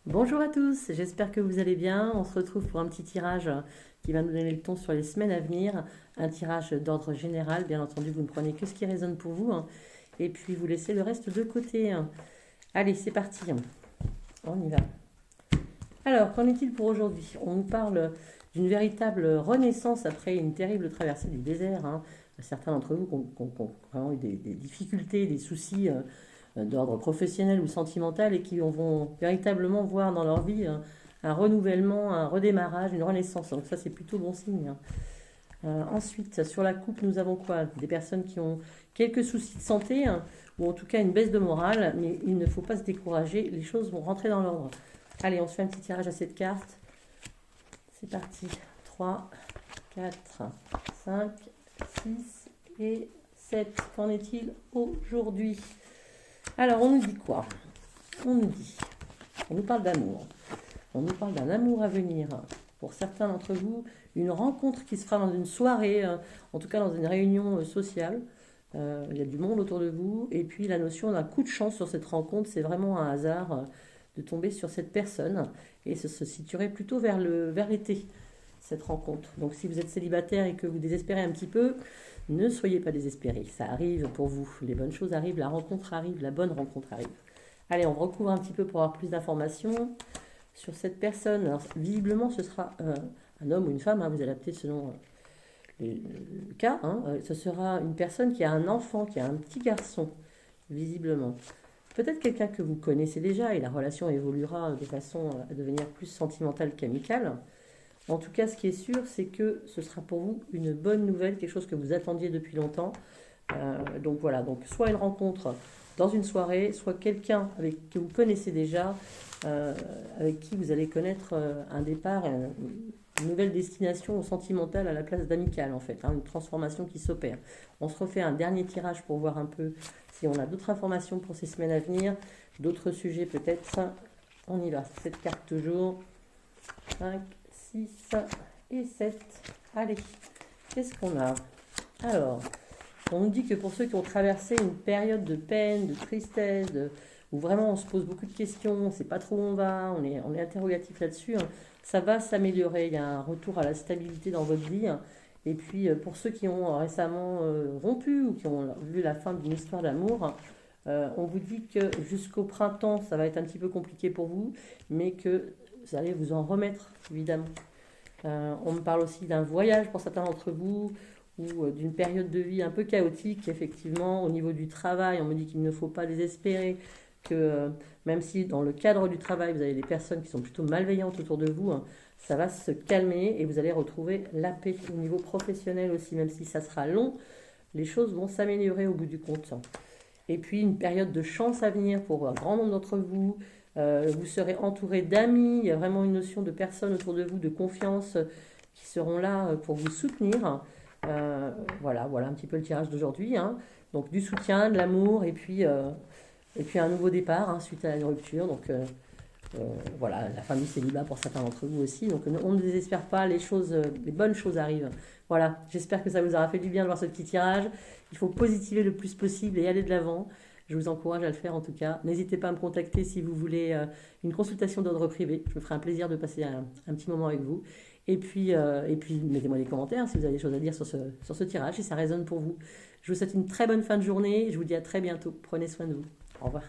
Bonjour à tous, j'espère que vous allez bien. On se retrouve pour un petit tirage qui va nous donner le ton sur les semaines à venir. Un tirage d'ordre général, bien entendu, vous ne prenez que ce qui résonne pour vous, hein. Et puis vous laissez le reste de côté, hein. Allez, c'est parti, hein. On y va. Alors, qu'en est-il pour aujourd'hui? On nous parle d'une véritable renaissance après une terrible traversée du désert, hein. Certains d'entre vous qui ont vraiment eu des difficultés, des soucis d'ordre professionnel ou sentimental et qui vont véritablement voir dans leur vie un renouvellement, un redémarrage, une renaissance. Donc ça, c'est plutôt bon signe, hein. Ensuite, sur la coupe, nous avons quoi? Des personnes qui ont quelques soucis de santé, hein, ou en tout cas une baisse de morale, mais il ne faut pas se décourager, les choses vont rentrer dans l'ordre. Allez, on se fait un petit tirage à cette carte. C'est parti. 3, 4, 5, 6 et 7. Qu'en est-il aujourd'hui? Alors, on nous dit quoi? On nous parle d'amour. On nous parle d'un amour à venir. Pour certains d'entre vous, une rencontre qui se fera dans une soirée, en tout cas dans une réunion sociale. Il y a du monde autour de vous. Et puis la notion d'un coup de chance sur cette rencontre, c'est vraiment un hasard de tomber sur cette personne. Et ça se situerait plutôt vers l'été, cette rencontre. Donc si vous êtes célibataire et que vous désespérez un petit peu, ne soyez pas désespérés. Ça arrive pour vous. Les bonnes choses arrivent, la rencontre arrive, la bonne rencontre arrive. Allez, on recouvre un petit peu pour avoir plus d'informations sur cette personne. Alors, visiblement, ce sera un homme ou une femme, hein, vous adaptez selon le cas, hein. Ce sera une personne qui a un enfant, qui a un petit garçon, visiblement. Peut-être quelqu'un que vous connaissez déjà et la relation évoluera de façon à devenir plus sentimentale qu'amicale. En tout cas, ce qui est sûr, c'est que ce sera pour vous une bonne nouvelle, quelque chose que vous attendiez depuis longtemps. Donc voilà, donc soit une rencontre dans une soirée, soit quelqu'un que vous connaissez déjà, euh, avec qui vous allez connaître un départ, une nouvelle destination sentimentale à la place d'amicale en fait, hein, une transformation qui s'opère. On se refait un dernier tirage pour voir un peu si on a d'autres informations pour ces semaines à venir, d'autres sujets peut-être. On y va, cette carte toujours. 5, 6 et 7. Allez, qu'est-ce qu'on a? Alors, on nous dit que pour ceux qui ont traversé une période de peine, de tristesse, où vraiment on se pose beaucoup de questions, on ne sait pas trop où on va, on est interrogatif là-dessus, hein, ça va s'améliorer. Il y a un retour à la stabilité dans votre vie, hein. Et puis pour ceux qui ont récemment rompu ou qui ont vu la fin d'une histoire d'amour, on vous dit que jusqu'au printemps, ça va être un petit peu compliqué pour vous, mais que vous allez vous en remettre, évidemment. On me parle aussi d'un voyage pour certains d'entre vous, ou d'une période de vie un peu chaotique, effectivement. Au niveau du travail, on me dit qu'il ne faut pas désespérer, que même si dans le cadre du travail, vous avez des personnes qui sont plutôt malveillantes autour de vous, hein, ça va se calmer et vous allez retrouver la paix au niveau professionnel aussi, même si ça sera long, les choses vont s'améliorer au bout du compte. Et puis une période de chance à venir pour un grand nombre d'entre vous. Vous serez entouré d'amis, il y a vraiment une notion de personnes autour de vous, de confiance, qui seront là pour vous soutenir. Voilà un petit peu le tirage d'aujourd'hui, hein. Donc du soutien, de l'amour et puis un nouveau départ, hein, suite à une rupture. Donc voilà, la fin du célibat pour certains d'entre vous aussi. Donc on ne désespère pas, les bonnes choses arrivent. Voilà, j'espère que ça vous aura fait du bien de voir ce petit tirage. Il faut positiver le plus possible et aller de l'avant. Je vous encourage à le faire en tout cas. N'hésitez pas à me contacter si vous voulez une consultation d'ordre privé. Je me ferai un plaisir de passer un petit moment avec vous. Et puis mettez-moi des commentaires si vous avez des choses à dire sur ce tirage, si ça résonne pour vous. Je vous souhaite une très bonne fin de journée. Je vous dis à très bientôt. Prenez soin de vous. Au revoir.